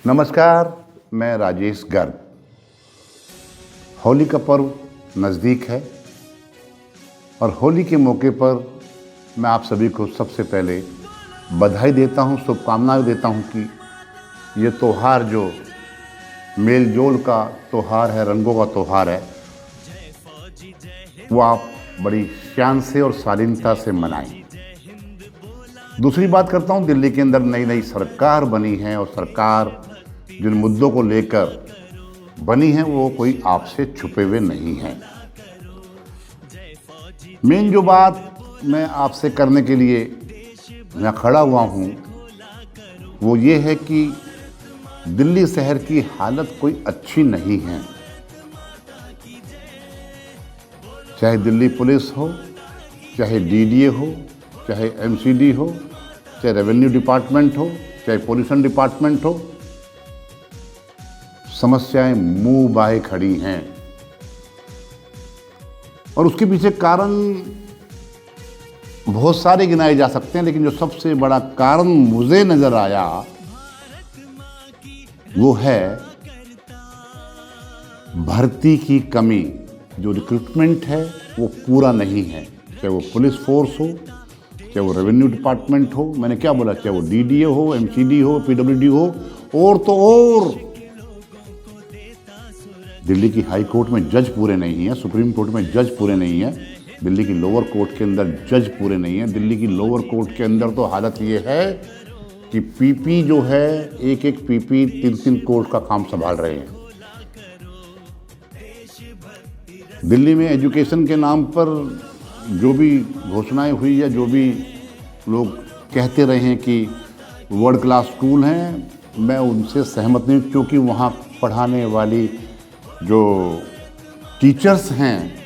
नमस्कार, मैं राजेश गर्ग। होली का पर्व नज़दीक है और होली के मौके पर मैं आप सभी को सबसे पहले बधाई देता हूं, शुभकामनाएं देता हूं कि ये त्यौहार जो मेल जोल का त्यौहार है, रंगों का त्यौहार है, वो आप बड़ी शान से और शालीनता से मनाएं। दूसरी बात करता हूं, दिल्ली के अंदर नई नई सरकार बनी है और सरकार जिन मुद्दों को लेकर बनी है वो कोई आपसे छुपे हुए नहीं हैं। मेन जो बात मैं आपसे करने के लिए मैं खड़ा हुआ हूँ वो ये है कि दिल्ली शहर की हालत कोई अच्छी नहीं है। चाहे दिल्ली पुलिस हो, चाहे डीडीए हो, चाहे एमसीडी हो, चाहे रेवेन्यू डिपार्टमेंट हो, चाहे पोल्यूशन डिपार्टमेंट हो, समस्याएं मुंह बाए खड़ी हैं। और उसके पीछे कारण बहुत सारे गिनाए जा सकते हैं, लेकिन जो सबसे बड़ा कारण मुझे नजर आया वो है भर्ती की कमी। जो रिक्रूटमेंट है वो पूरा नहीं है, चाहे वो पुलिस फोर्स हो, चाहे वो रेवेन्यू डिपार्टमेंट हो, मैंने क्या बोला, चाहे वो डीडीए हो, एमसीडी हो, पीडब्ल्यूडी हो, और तो और दिल्ली की हाई कोर्ट में जज पूरे नहीं है, सुप्रीम कोर्ट में जज पूरे नहीं है, दिल्ली की लोअर कोर्ट के अंदर जज पूरे नहीं है। दिल्ली की लोअर कोर्ट के अंदर तो हालत ये है कि पीपी जो है, एक एक पीपी 3-3 कोर्ट का काम संभाल रहे हैं। दिल्ली में एजुकेशन के नाम पर जो भी घोषणाएं हुई या जो भी लोग कहते रहे हैं कि वर्ल्ड क्लास स्कूल हैं, मैं उनसे सहमत नहीं, क्योंकि वहाँ पढ़ाने वाली जो टीचर्स हैं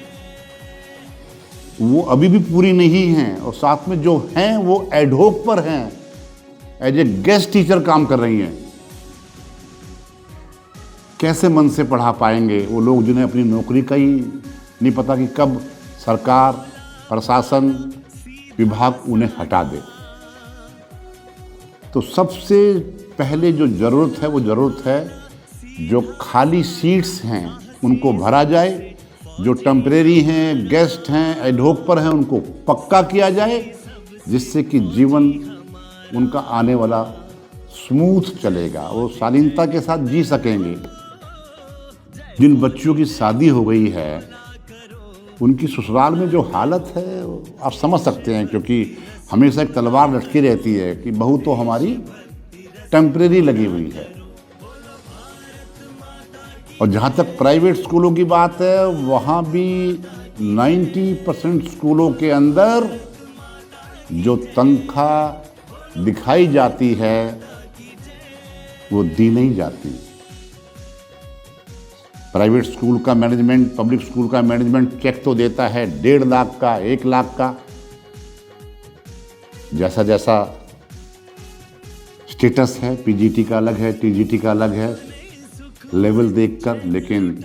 वो अभी भी पूरी नहीं हैं, और साथ में जो हैं वो एडहोक पर हैं, एज ए गेस्ट टीचर काम कर रही हैं। कैसे मन से पढ़ा पाएंगे वो लोग जिन्हें अपनी नौकरी का ही नहीं पता कि कब सरकार, प्रशासन, विभाग उन्हें हटा दे। तो सबसे पहले जो ज़रूरत है वो ज़रूरत है जो खाली सीट्स हैं उनको भरा जाए, जो टेम्परेरी हैं, गेस्ट हैं, एडहोक पर हैं, उनको पक्का किया जाए, जिससे कि जीवन उनका आने वाला स्मूथ चलेगा, वो शालीनता के साथ जी सकेंगे। जिन बच्चों की शादी हो गई है उनकी ससुराल में जो हालत है आप समझ सकते हैं, क्योंकि हमेशा एक तलवार लटकी रहती है कि बहू तो हमारी टेम्परेरी लगी हुई है। और जहाँ तक प्राइवेट स्कूलों की बात है, वहाँ भी 90% स्कूलों के अंदर जो तनख्वाह दिखाई जाती है वो दी नहीं जाती। प्राइवेट स्कूल का मैनेजमेंट, पब्लिक स्कूल का मैनेजमेंट चेक तो देता है 1.5 लाख का, 1 लाख का, जैसा जैसा स्टेटस है। पीजीटी का अलग है, टीजीटी का अलग है, लेवल देखकर, लेकिन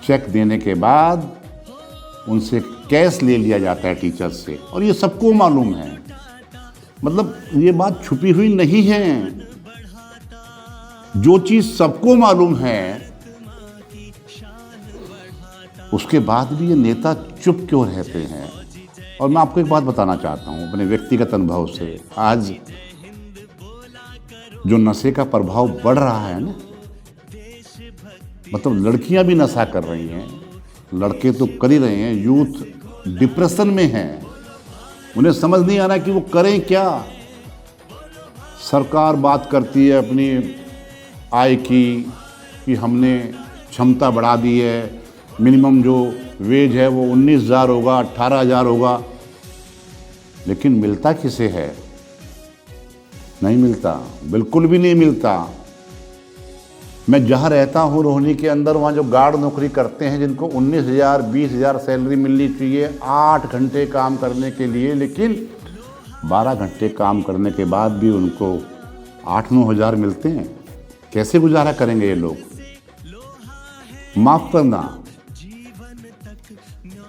चेक देने के बाद उनसे कैश ले लिया जाता है टीचर्स से, और ये सबको मालूम है। मतलब ये बात छुपी हुई नहीं है, जो चीज सबको मालूम है उसके बाद भी ये नेता चुप क्यों रहते हैं। और मैं आपको एक बात बताना चाहता हूं अपने व्यक्तिगत अनुभव से। आज जो नशे का प्रभाव बढ़ रहा है ना, मतलब लड़कियां भी नशा कर रही हैं, लड़के तो कर ही रहे हैं, यूथ डिप्रेशन में है, उन्हें समझ नहीं आ रहा कि वो करें क्या। सरकार बात करती है अपनी आय की कि हमने क्षमता बढ़ा दी है, मिनिमम जो वेज है वो 19,000 होगा, 18,000 होगा, लेकिन मिलता किसे है? नहीं मिलता, बिल्कुल भी नहीं मिलता। मैं जहाँ रहता हूँ रोहिणी के अंदर, वहाँ जो गार्ड नौकरी करते हैं जिनको 19,000, 20,000 सैलरी मिलनी चाहिए 8 घंटे काम करने के लिए, लेकिन 12 घंटे काम करने के बाद भी उनको 8-9 हज़ार मिलते हैं। कैसे गुजारा करेंगे ये लोग? माफ करना,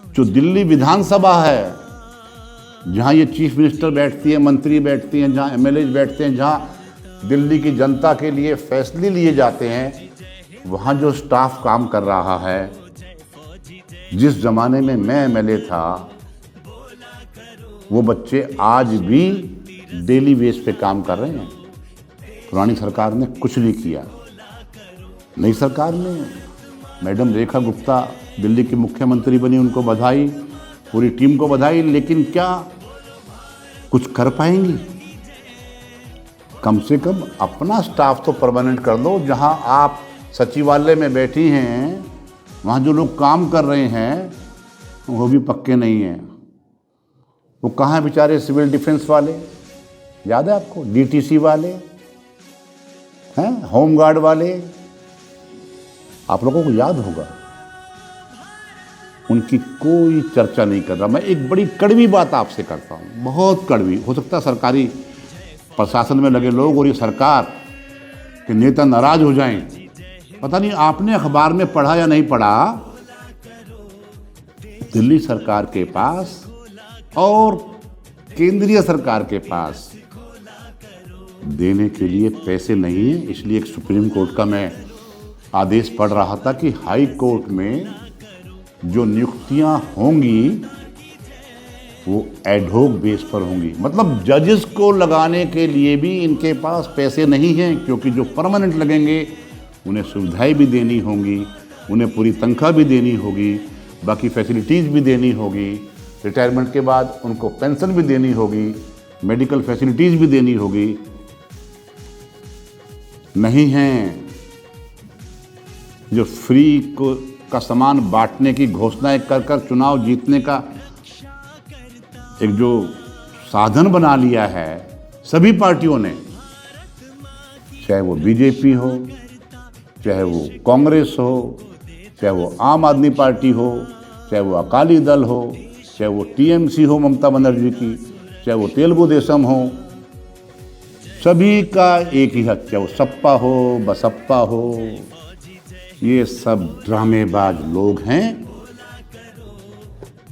जो दिल्ली विधानसभा है, जहाँ ये चीफ मिनिस्टर बैठती है, मंत्री बैठती हैं, जहाँ एमएलए बैठते हैं, जहाँ दिल्ली की जनता के लिए फैसले लिए जाते हैं, वहाँ जो स्टाफ काम कर रहा है, जिस ज़माने में मैं एमएलए था, वो बच्चे आज भी डेली बेस पे काम कर रहे हैं। पुरानी सरकार ने कुछ नहीं किया। नई सरकार में मैडम रेखा गुप्ता दिल्ली की मुख्यमंत्री बनी, उनको बधाई, पूरी टीम को बधाई, लेकिन क्या कुछ कर पाएंगी? कम से कम अपना स्टाफ तो परमानेंट कर दो। जहां आप सचिवालय में बैठी हैं, वहां जो लोग काम कर रहे हैं वो भी पक्के नहीं हैं। वो कहाँ हैं बेचारे सिविल डिफेंस वाले? याद है आपको? डीटीसी वाले हैं, होमगार्ड वाले, आप लोगों को याद होगा। उनकी कोई चर्चा नहीं कर रहा। मैं एक बड़ी कड़वी बात आपसे करता हूँ, बहुत कड़वी। हो सकता है सरकारी प्रशासन में लगे लोग और ये सरकार के नेता नाराज हो जाएं। पता नहीं आपने अखबार में पढ़ा या नहीं पढ़ा, दिल्ली सरकार के पास और केंद्रीय सरकार के पास देने के लिए पैसे नहीं है। इसलिए एक सुप्रीम कोर्ट का मैं आदेश पढ़ रहा था कि हाई कोर्ट में जो नियुक्तियां होंगी वो एडहोक बेस पर होंगी। मतलब जजेस को लगाने के लिए भी इनके पास पैसे नहीं हैं, क्योंकि जो परमानेंट लगेंगे उन्हें सुविधाएं भी देनी होंगी, उन्हें पूरी तनख्वाह भी देनी होगी, बाकी फैसिलिटीज़ भी देनी होगी, रिटायरमेंट के बाद उनको पेंशन भी देनी होगी, मेडिकल फैसिलिटीज़ भी देनी होगी। नहीं हैं। जो फ्री का सामान बांटने की घोषणाएं कर कर चुनाव जीतने का एक जो साधन बना लिया है सभी पार्टियों ने, चाहे वो बीजेपी हो, चाहे वो कांग्रेस हो, चाहे वो आम आदमी पार्टी हो, चाहे वो अकाली दल हो, चाहे वो टीएमसी हो ममता बनर्जी की, चाहे वो तेलुगु देशम हो, सभी का एक ही हक, चाहे वो सपा हो, बसपा हो, ये सब ड्रामेबाज लोग हैं।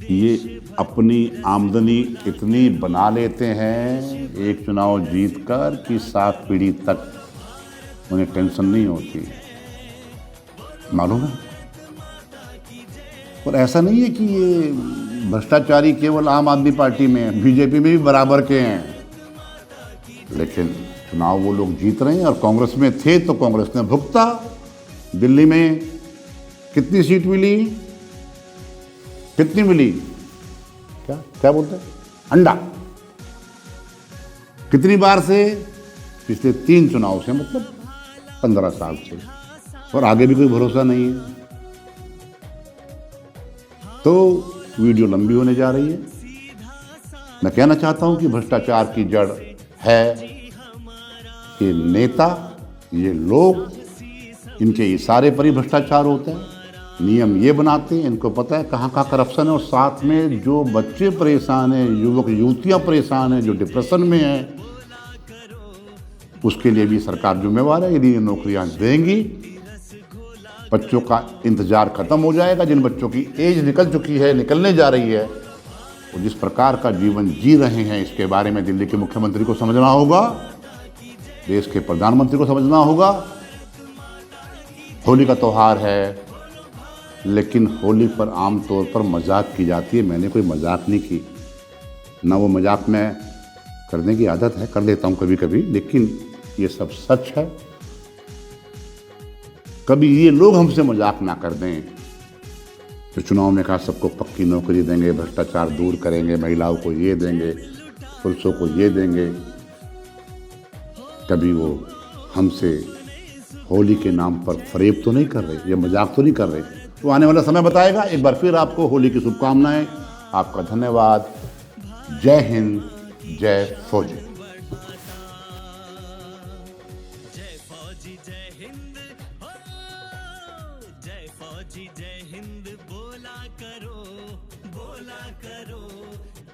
ये अपनी आमदनी इतनी बना लेते हैं एक चुनाव जीतकर कि 7 पीढ़ी तक उन्हें टेंशन नहीं होती, मालूम है। और ऐसा नहीं है कि ये भ्रष्टाचारी केवल आम आदमी पार्टी में है, बीजेपी में भी बराबर के हैं। लेकिन चुनाव वो लोग जीत रहे हैं और कांग्रेस में थे तो कांग्रेस ने भुगता। दिल्ली में कितनी सीट मिली? कितनी मिली? क्या क्या बोलते हैं? अंडा। कितनी बार से? पिछले 3 चुनाव से, मतलब 15 साल से। और आगे भी कोई भरोसा नहीं है। तो वीडियो लंबी होने जा रही है। मैं कहना चाहता हूं कि भ्रष्टाचार की जड़ है ये नेता, ये लोग, इनके इशारे पर ही भ्रष्टाचार होता है। नियम ये बनाते हैं, इनको पता है कहाँ कहाँ करप्शन है। और साथ में जो बच्चे परेशान हैं, युवक युवतियाँ परेशान हैं, जो डिप्रेशन में हैं, उसके लिए भी सरकार जिम्मेवार है। यदि ये नौकरियाँ देंगी, बच्चों का इंतजार खत्म हो जाएगा। जिन बच्चों की एज निकल चुकी है, निकलने जा रही है, वो जिस प्रकार का जीवन जी रहे हैं, इसके बारे में दिल्ली के मुख्यमंत्री को समझना होगा, देश के प्रधानमंत्री को समझना होगा। होली का त्यौहार है, लेकिन होली पर आमतौर पर मजाक की जाती है। मैंने कोई मजाक नहीं की, ना वो मजाक में करने की आदत है, कर लेता हूँ कभी कभी, लेकिन ये सब सच है। कभी ये लोग हमसे मजाक ना कर दें। तो चुनाव में कहा सबको पक्की नौकरी देंगे, भ्रष्टाचार दूर करेंगे, महिलाओं को ये देंगे, पुरुषों को ये देंगे। कभी वो हमसे होली के नाम पर फरेब तो नहीं कर रहे, ये मजाक तो नहीं कर रहे। तो आने वाला समय बताएगा। एक बार फिर आपको होली की शुभकामनाएं। आपका धन्यवाद। जय हिंद, जय फौजी। जय फौजी जय हिंद, जय फौजी जय हिंद, बोला करो बोला करो।